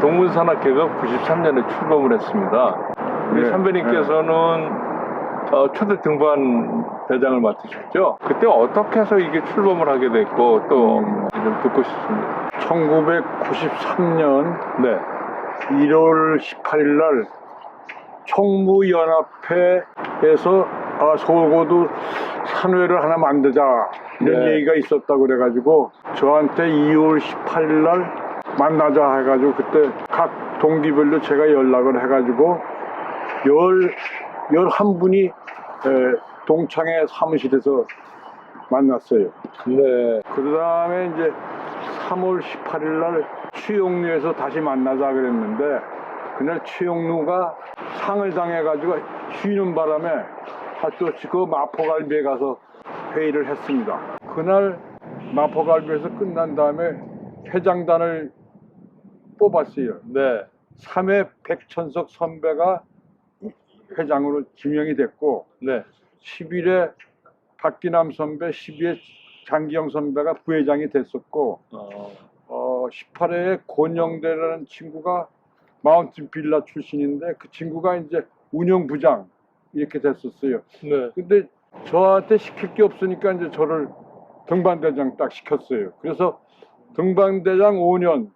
동문산악회가 93년에 출범을 했습니다. 우리 네, 선배님께서는 초대 등반 대장을 맡으셨죠? 그때 어떻게 해서 이게 출범을 하게 됐고 또 좀 듣고 싶습니다. 1993년 네. 1월 18일 날 총무연합회에서 서울고도 산회를 하나 만들자 이런 네. 얘기가 있었다고 그래가지고 저한테 2월 18일 날 만나자 해가지고 그때 각 동기별로 제가 연락을 해가지고 11분이 동창회 사무실에서 만났어요. 네. 그 다음에 이제 3월 18일 날 추용루에서 다시 만나자 그랬는데 그날 추용루가 상을 당해가지고 쉬는 바람에 할 수 없이 그 마포갈비에 가서 회의를 했습니다. 그날 마포갈비에서 끝난 다음에 회장단을 뽑았어요. 네. 3회 백천석 선배가 회장으로 지명이 됐고 네. 10일에 박기남 선배, 12회 장기영 선배가 부회장이 됐었고 18회에 권영대라는 친구가 마운틴 빌라 출신인데 그 친구가 이제 운영부장 이렇게 됐었어요. 네. 근데 저한테 시킬 게 없으니까 이제 저를 등반대장 딱 시켰어요. 그래서 등반대장 5년,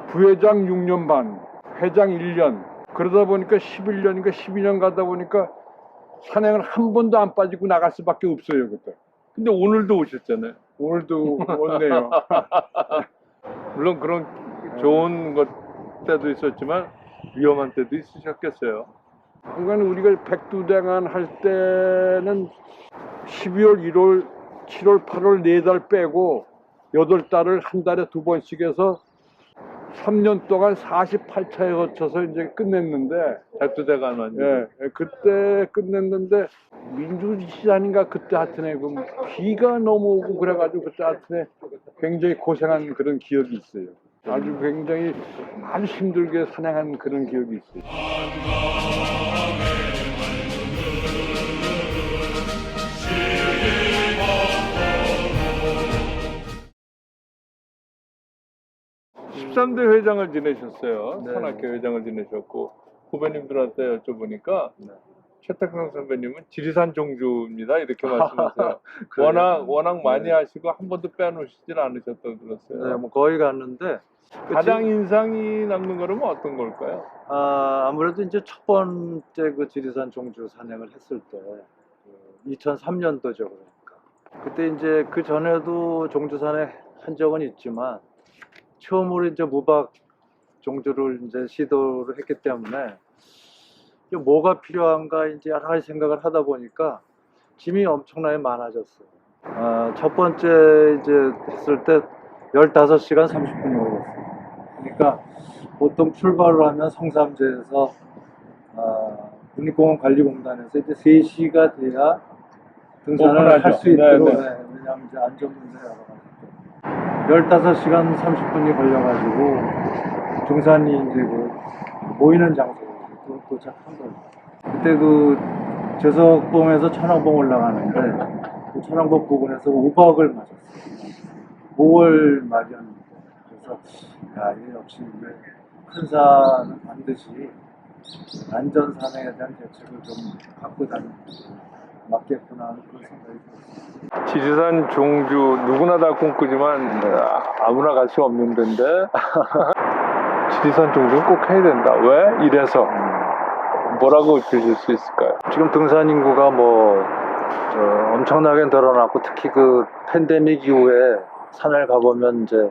부회장 6년 반, 회장 1년. 그러다 보니까 11년인가 12년 가다 보니까 산행을 한 번도 안 빠지고 나갈 수밖에 없어요, 그때. 근데 오늘도 오셨잖아요. 오늘도 왔네요. 물론 그런 좋은 것 때도 있었지만 위험한 때도 있으셨겠어요. 그러니까 우리가 백두대간 할 때는 12월, 1월, 7월, 8월 4달 빼고 8달을 한 달에 2번씩 해서 3년 동안 48차에 거쳐서 이제 끝냈는데 백두대간만. 예, 그때 끝냈는데 민주시장인가 그때 하여튼에 그 비가 넘어오고 그래가지고 그때 하여튼에 굉장히 고생한 그런 기억이 있어요. 아주 굉장히 아주 힘들게 산행한 그런 기억이 있어요. 13대 회장을 지내셨어요. 네. 산악회 회장을 지내셨고 후배님들한테 여쭤보니까 최탁상 선배님은 지리산 종주입니다 이렇게 말씀하세요. 워낙 많이 하시고 한 번도 빼놓으시질 않으셨다고 들었어요. 네, 뭐 거의 갔는데 가장 인상이 남는 거는 어떤 걸까요? 아무래도 이제 첫 번째 그 지리산 종주 산행을 했을 때 2003년도죠. 그러니까 그때 이제 그 전에도 종주산에 한 적은 있지만 처음으로 이제 무박 종주를 이제 시도를 했기 때문에 이게 뭐가 필요한가 이제 여러 가지 생각을 하다 보니까 짐이 엄청나게 많아졌어요. 첫 번째 이제 했을 때 15시간 30분이 걸렸어요. 그러니까 보통 출발을 하면 성삼재에서 국립공원관리공단에서 이제 3시가 돼야 등산을 할 수 있도록 왜냐하면 이제 안전 문제 여러 가지 15시간 30분이 걸려가지고 중산이 이제 그 모이는 장소에 도착한 거예요. 그때 그 저석봉에서 천왕봉 올라가는데 그 천왕봉 부근에서 우박을 맞았어요. 5월 말이었는데 그래서 이게 역시 큰 산은 반드시 안전산행에 대한 대책을 좀 갖고 다니는 맞겠구나 하는 그런 생각이 들었어요. 지리산 종주 누구나 다 꿈꾸지만 아무나 갈 수 없는 데인데 지리산 종주는 꼭 해야 된다. 왜? 이래서 뭐라고 주실 수 있을까요? 지금 등산 인구가 엄청나게 늘어났고 특히 그 팬데믹 이후에 산을 가보면 이제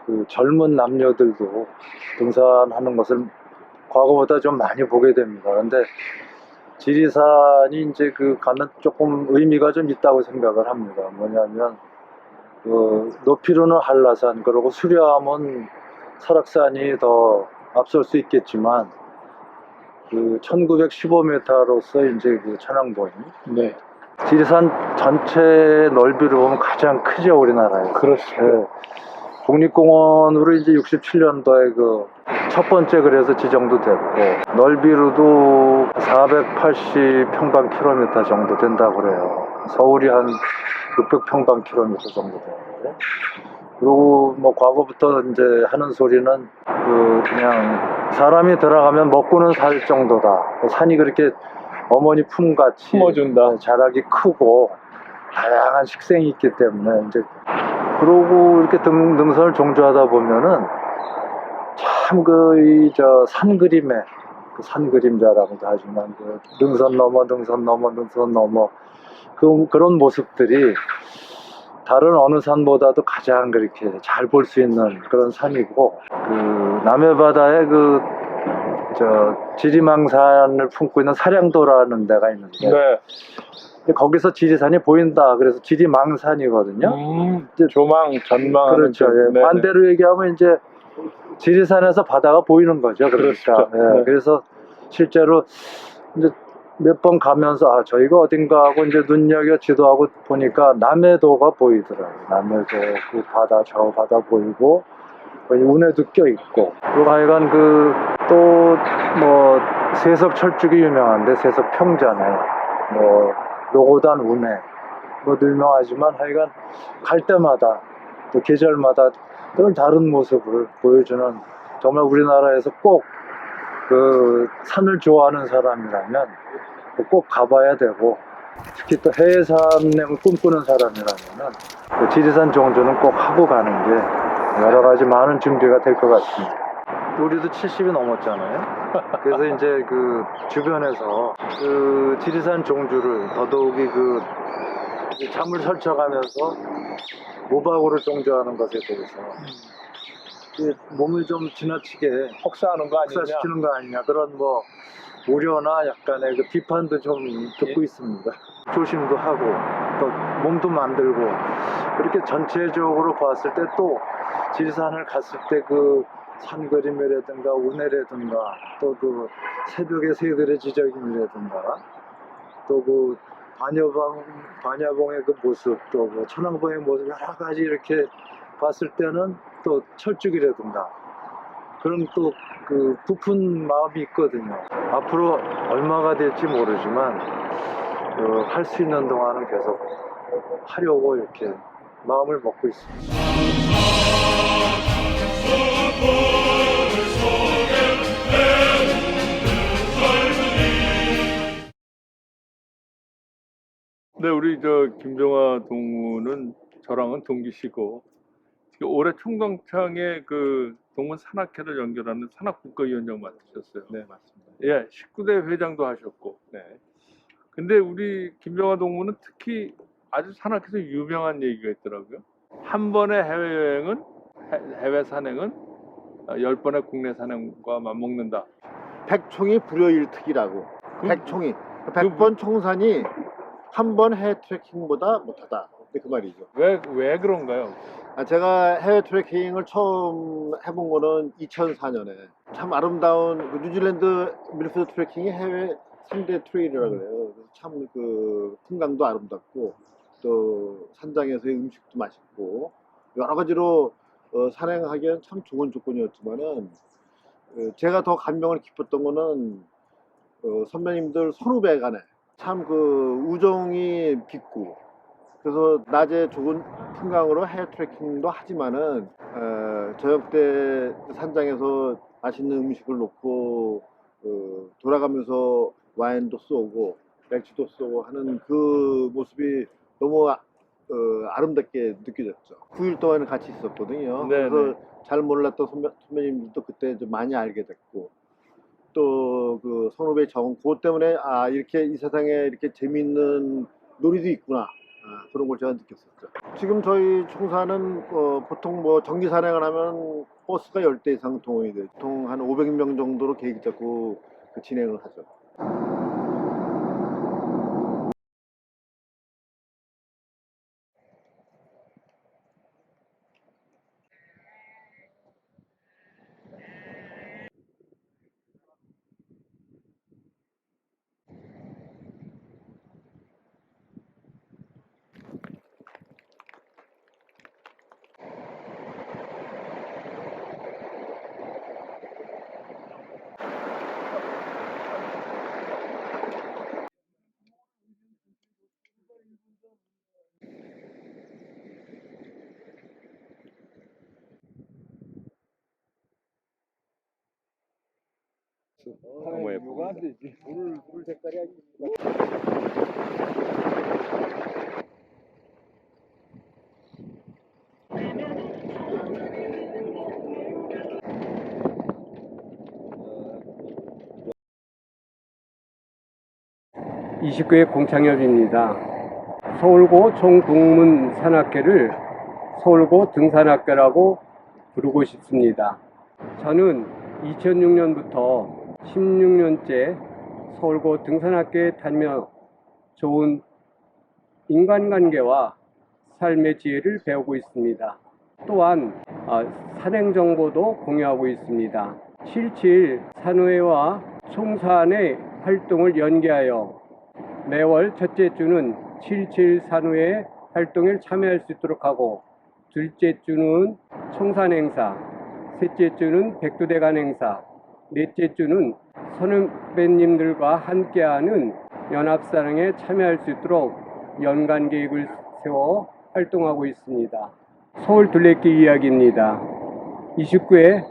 그 젊은 남녀들도 등산하는 것을 과거보다 좀 많이 보게 됩니다. 근데 지리산이 이제 그 가는 조금 의미가 좀 있다고 생각을 합니다. 뭐냐면 그 높이로는 한라산 그리고 수려함은 설악산이 더 앞설 수 있겠지만 그 1915m로서 이제 그 천왕봉이 네. 지리산 전체 넓이를 보면 가장 크죠 우리나라에. 그렇죠. 네. 국립공원으로 이제 67년도에 그 첫 번째 그래서 지정도 됐고 넓이로도 480평방킬로미터 정도 된다고 그래요. 서울이 한 600평방킬로미터 정도 되는데 그리고 뭐 과거부터 이제 하는 소리는 그냥 사람이 들어가면 먹고는 살 정도다. 산이 그렇게 어머니 품같이 품어준다. 자락이 크고 다양한 식생이 있기 때문에 이제 그러고 이렇게 능선을 종주하다 보면은 참 산 그림에 산 그림자라고도 하지만 능선 넘어 그런 모습들이 다른 어느 산보다도 가장 그렇게 잘 볼 수 있는 그런 산이고 남해바다에 지리망산을 품고 있는 사량도라는 데가 있는데 네. 거기서 지리산이 보인다. 그래서 지리망산이거든요. 조망, 전망. 그렇죠. 예. 반대로 얘기하면 이제 지리산에서 바다가 보이는 거죠. 그러니까. 그렇죠. 예. 네. 그래서 실제로 이제 몇 번 가면서 저희가 어딘가 하고 이제 눈여겨 지도하고 보니까 남해도가 보이더라고요. 남해도 그 바다 저 바다 보이고 운해도 껴 있고 그리고 하여간 또 뭐 세석 철쭉이 유명한데 세석 평전에 뭐 노고단 운해 뭐도 유명하지만 하여간 갈 때마다 또 계절마다 늘 다른 모습을 보여주는 정말 우리나라에서 꼭 산을 좋아하는 사람이라면 꼭 가봐야 되고 특히 또 해외 산행을 꿈꾸는 사람이라면 지리산 종주는 꼭 하고 가는 게 여러 가지 많은 준비가 될 것 같습니다. 우리도 70이 넘었잖아요. 그래서 이제 주변에서 지리산 종주를 더더욱이 잠을 설쳐가면서 무박으로 종주하는 것에 대해서 몸을 좀 지나치게 혹사하는 거 아니냐? 혹사시키는 거 아니냐 그런 우려나 약간의 비판도 좀 듣고 있습니다. 조심도 하고 또 몸도 만들고 그렇게 전체적으로 봤을 때 또 지리산을 갔을 때 산 그림이라든가 운해라든가 또 새벽의 새들의 지저귀이라든가 또 반야봉의 모습 또 천왕봉의 모습 여러 가지 이렇게 봤을 때는 또 철쭉이라든가 그런 또 부푼 마음이 있거든요. 앞으로 얼마가 될지 모르지만 할 수 있는 동안은 계속 하려고 이렇게 마음을 먹고 있습니다. 네, 우리 김정화 동무는 저랑은 동기시고 올해 총동창에 동문 산악회를 연결하는 산악국가위원장 맡으셨어요. 네, 맞습니다. 예, 19대 회장도 하셨고. 네. 근데 우리 김정화 동무는 특히 아주 산악회에서 유명한 얘기가 있더라고요. 한 번의 해외 산행은 10번의 국내 산행과 맞먹는다. 백총이 불여일특이라고. 백총이 100번 총산이 한 번 해외 트레킹보다 못하다. 그 말이죠. 왜 그런가요? 제가 해외 트레킹을 처음 해본 거는 2004년에 참 아름다운 뉴질랜드 밀피드 트레킹이 해외 3대 트레일이라고 그래요. 그래서 참 풍광도 아름답고 또 산장에서의 음식도 맛있고 여러 가지로 산행하기엔 참 좋은 조건이었지만은 제가 더 감명을 깊었던 거는 선배님들 선후배 간에 참 우정이 깊고 그래서 낮에 좋은 풍광으로 해외 트레킹도 하지만은 저녁 때 산장에서 맛있는 음식을 놓고 돌아가면서 와인도 쏘고 맥주도 쏘고 하는 그 모습이 너무 아름답게 느껴졌죠. 9일 동안 같이 있었거든요. 네네. 그래서 잘 몰랐던 선배님들도 그때 좀 많이 알게 됐고 또 선후배 정 그것 때문에 이렇게 이 세상에 이렇게 재미있는 놀이도 있구나 그런 걸 제가 느꼈었죠. 지금 저희 총사는 보통 정기 산행을 하면 버스가 10대 이상 동원이 돼요. 보통 한 500명 정도로 계획 잡고 진행을 하죠. 한번 해보고. 물 색깔이 아주 29회 공창엽입니다. 서울고 총동문산악회를 서울고 등산학회라고 부르고 싶습니다. 저는 2006년부터 16년째 서울고 등산학회에 다니며 좋은 인간관계와 삶의 지혜를 배우고 있습니다. 또한 산행 정보도 공유하고 있습니다. 77 산후회와 총산의 활동을 연계하여 매월 첫째 주는 77 산후회 활동에 참여할 수 있도록 하고, 둘째 주는 총산 행사, 셋째 주는 백두대간 행사, 넷째 주는 선후배님들과 함께하는 연합사랑에 참여할 수 있도록 연간 계획을 세워 활동하고 있습니다. 서울 둘레길 이야기입니다. 29회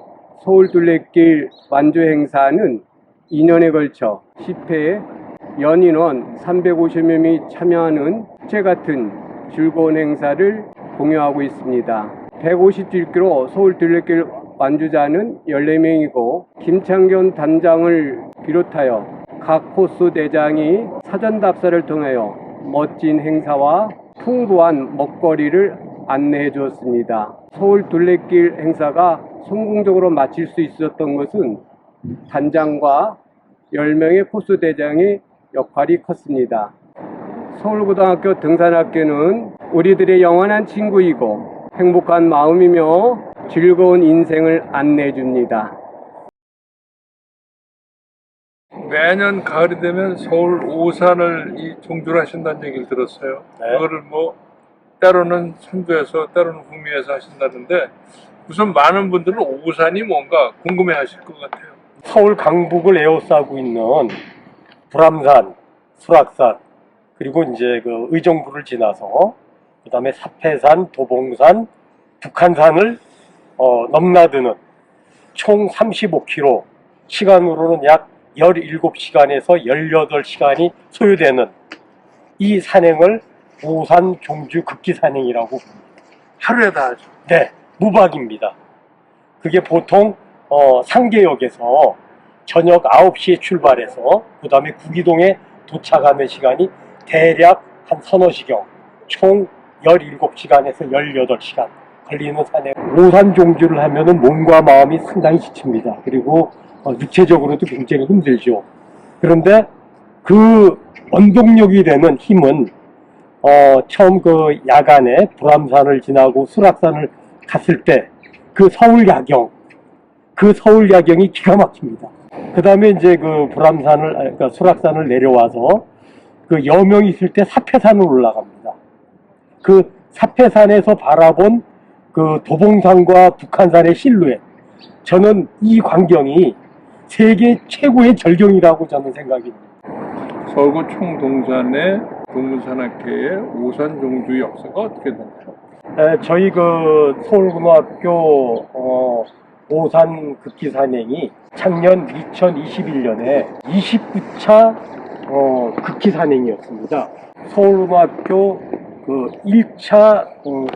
서울 둘레길 완주 행사는 2년에 걸쳐 10회 연인원 350여 명이 참여하는 축제 같은 즐거운 행사를 공유하고 있습니다. 150km 서울 둘레길 완주자는 14명이고 김창견 단장을 비롯하여 각 코스 대장이 사전 답사를 통하여 멋진 행사와 풍부한 먹거리를 안내해 주었습니다. 서울 둘레길 행사가 성공적으로 마칠 수 있었던 것은 단장과 10명의 코스 대장의 역할이 컸습니다. 서울고등학교 등산학교는 우리들의 영원한 친구이고 행복한 마음이며 즐거운 인생을 안내해 줍니다. 매년 가을이 되면 서울 오산을 종주를 하신다는 얘기를 들었어요. 그거를 때로는 선주에서 때로는 구미에서 하신다는데, 우선 많은 분들은 오산이 뭔가 궁금해 하실 것 같아요. 서울 강북을 에워싸고 있는 불암산, 수락산, 그리고 이제 그 의정부를 지나서 그 다음에 사패산, 도봉산, 북한산을 넘나드는 총 35km, 시간으로는 약 17시간에서 18시간이 소요되는 이 산행을 오산 경주 극기 산행이라고 부릅니다. 하루에 다 하죠. 네, 무박입니다. 그게 보통 상계역에서 저녁 9시에 출발해서 그 다음에 구기동에 도착하는 시간이 대략 한 서너 시경, 총 17시간에서 18시간 걸리는 산행. 오산 종주를 하면은 몸과 마음이 상당히 지칩니다. 그리고 육체적으로도 굉장히 힘들죠. 그런데 그 원동력이 되는 힘은 처음 그 야간에 불암산을 지나고 수락산을 갔을 때 그 서울 야경이 기가 막힙니다. 그 다음에 이제 그 그러니까 수락산을 내려와서 그 여명이 있을 때 사패산을 올라갑니다. 그 사패산에서 바라본 그 도봉산과 북한산의 실루엣, 저는 이 광경이 세계 최고의 절경이라고 저는 생각합니다. 서울고 총동산의 동문산악회의 오산 종주 역사가 어떻게 되나요? 저희 그 서울고등학교 오산 극기 산행이 작년 2021년에 29차 극기 산행이었습니다. 서울고등학교 그 1차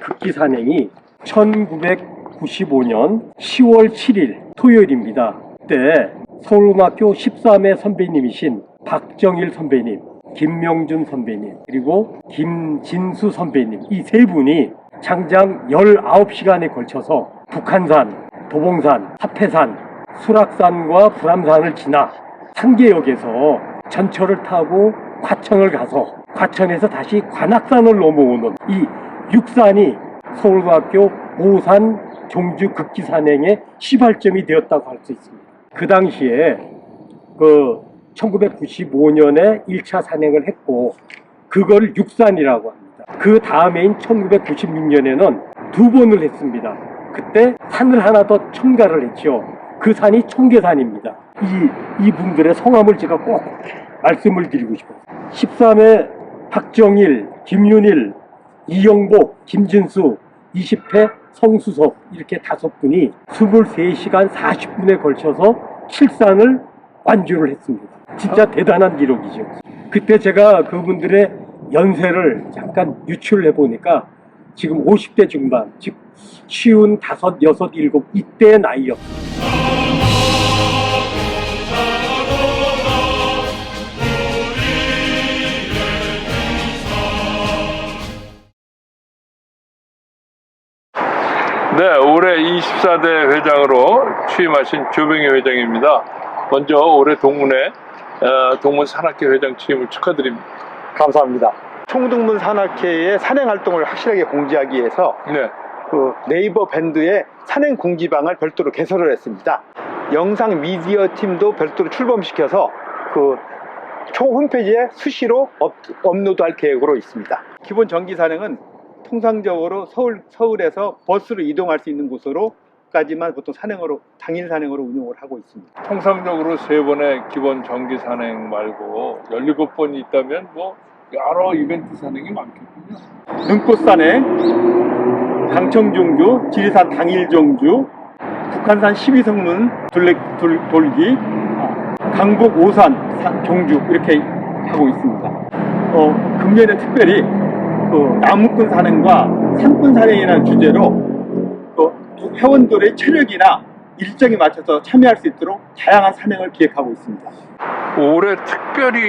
극기 산행이 1995년 10월 7일 토요일입니다. 그때 서울고등학교 13회 선배님이신 박정일 선배님, 김명준 선배님, 그리고 김진수 선배님, 이 세 분이 장장 19시간에 걸쳐서 북한산, 도봉산, 사패산, 수락산과 불암산을 지나 상계역에서 전철을 타고 과천을 가서 과천에서 다시 관악산을 넘어오는 이 육산이 서울고등학교 오산 종주 극기 산행의 시발점이 되었다고 할 수 있습니다. 그 당시에 그 1995년에 1차 산행을 했고 그걸 육산이라고 합니다. 그 다음해인 1996년에는 2번을 했습니다. 그때 산을 하나 더 첨가를 했죠. 그 산이 청계산입니다. 이 분들의 성함을 제가 꼭 말씀을 드리고 싶어요. 13회 박정일, 김윤일, 이영복, 김진수, 20회 성수섭, 이렇게 5분이 23시간 40분에 걸쳐서 칠산을 완주를 했습니다. 진짜 대단한 기록이죠. 그때 제가 그분들의 연세를 잠깐 유출해 보니까 지금 50대 중반, 즉 55, 6, 7 이때의 나이였습니다. 네, 올해 24대 회장으로 취임하신 조병희 회장입니다. 먼저 올해 동문회 동문 산악회 회장 취임을 축하드립니다. 감사합니다. 총동문 산악회의 산행 활동을 확실하게 공지하기 위해서 네, 그 네이버 밴드의 산행 공지방을 별도로 개설을 했습니다. 영상 미디어 팀도 별도로 출범시켜서 그 총 홈페이지에 수시로 업로드할 계획으로 있습니다. 기본 정기 산행은 통상적으로 서울에서 버스로 이동할 수 있는 곳으로까지만 보통 산행으로 당일 산행으로 운영을 하고 있습니다. 통상적으로 3번의 기본 정기 산행 말고 17번이 있다면 뭐 여러 이벤트 산행이 많겠군요. 눈꽃 산행, 강청종주, 지리산 당일 정주, 북한산 12성문 돌기, 강북 5산 종주 이렇게 하고 있습니다. 금년에 특별히 나무꾼 산행과 산꾼 산행이라는 주제로 회원들의 체력이나 일정에 맞춰서 참여할 수 있도록 다양한 산행을 기획하고 있습니다. 올해 특별히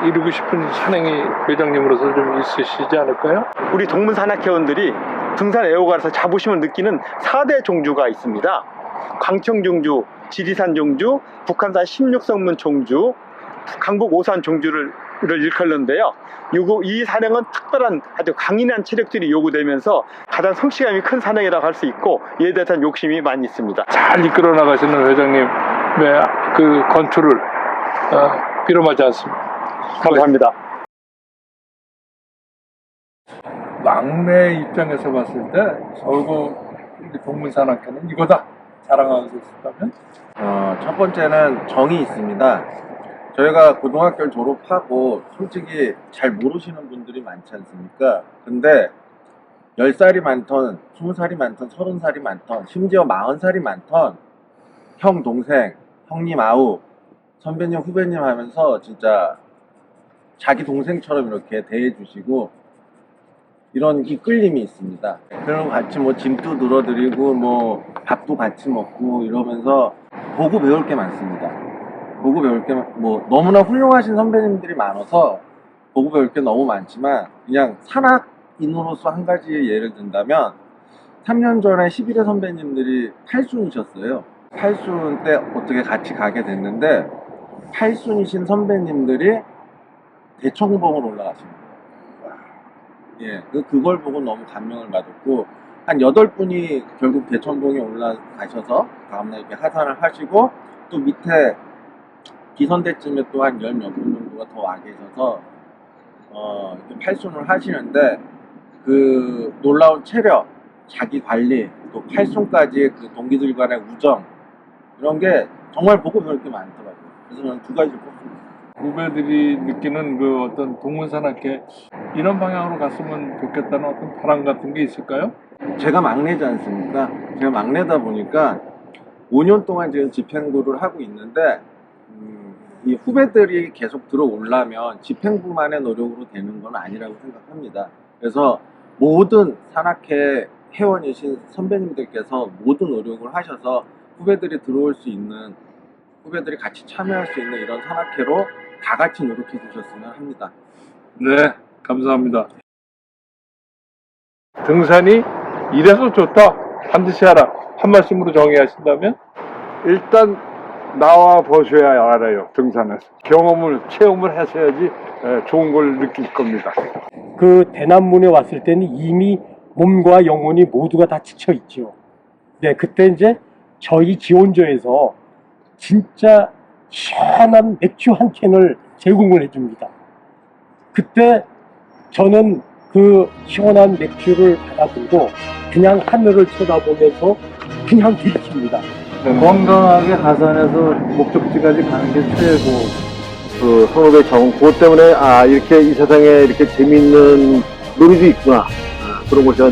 이루고 싶은 산행이 회장님으로서 좀 있으시지 않을까요? 우리 동문 산악회원들이 등산 애호가라서 자부심을 느끼는 4대 종주가 있습니다. 광청종주, 지리산 종주, 북한산 16성문 종주, 강북 5산 종주를 일컫는데요. 이 산행은 특별한 아주 강인한 체력들이 요구되면서 가장 성취감이 큰 산행이라고 할 수 있고 이에 대한 욕심이 많이 있습니다. 잘 이끌어 나가시는 회장님의 그 건투를 빌어마지 않습니다. 감사합니다. 막내 입장에서 봤을 때 서울고 동문산악회는 이거다 자랑하고 있다면? 첫 번째는 정이 있습니다. 저희가 고등학교를 졸업하고 솔직히 잘 모르시는 분들이 많지 않습니까? 근데 10살이 많던, 20살이 많던, 30살이 많던, 심지어 40살이 많던 형, 동생, 형님, 아우, 선배님, 후배님 하면서 진짜 자기 동생처럼 이렇게 대해주시고 이런 이끌림이 있습니다. 그리고 같이 뭐 짐도 늘어드리고 뭐 밥도 같이 먹고 이러면서 보고 배울 게 많습니다. 보고 배울 게 뭐 너무나 훌륭하신 선배님들이 많아서 보고 배울 게 너무 많지만 그냥 산악인으로서 한 가지 예를 든다면 3년 전에 11회 선배님들이 8순이셨어요. 8순 때 어떻게 같이 가게 됐는데 8순이신 선배님들이 대청봉을 올라가십니다. 예, 그걸 보고 너무 감명을 받았고 한 8분이 결국 대청봉에 올라가셔서 다음날 이렇게 하산을 하시고 또 밑에 기선대쯤에 또 한 10몇 분 정도가 더 와 계셔서 이렇게 팔순을 하시는데 그 놀라운 체력, 자기 관리, 또 팔순까지 그 동기들 간의 우정 이런 게 정말 보고 배울 게 많더라고요. 그래서 저는 두 가지를 꼽습니다. 후배들이 느끼는 그 어떤 동문산악회 이런 방향으로 갔으면 좋겠다는 어떤 바람 같은 게 있을까요? 제가 막내지 않습니까? 제가 막내다 보니까 5년 동안 지금 집행부를 하고 있는데 이 후배들이 계속 들어오려면 집행부만의 노력으로 되는 건 아니라고 생각합니다. 그래서 모든 산악회 회원이신 선배님들께서 모든 노력을 하셔서 후배들이 들어올 수 있는, 후배들이 같이 참여할 수 있는 이런 산악회로 다 같이 노력해 주셨으면 합니다. 네, 감사합니다. 등산이 이래서 좋다. 반드시 하라. 한 말씀으로 정의하신다면? 일단 나와 보셔야 알아요. 등산에서 체험을 하셔야지 좋은 걸 느낄 겁니다. 그 대남문에 왔을 때는 이미 몸과 영혼이 모두가 다 지쳐 있죠. 네, 그때 이제 저희 지원조에서 진짜 시원한 맥주 한 캔을 제공을 해줍니다. 그때 저는 그 시원한 맥주를 받아들고 그냥 하늘을 쳐다보면서 그냥 들이킵니다. 건강하게 하산해서 목적지까지 가는 게 최고. 그 선후배 적응 그것 때문에 이렇게 이 세상에 이렇게 재미있는 놀이도 있구나 그런 걸 제가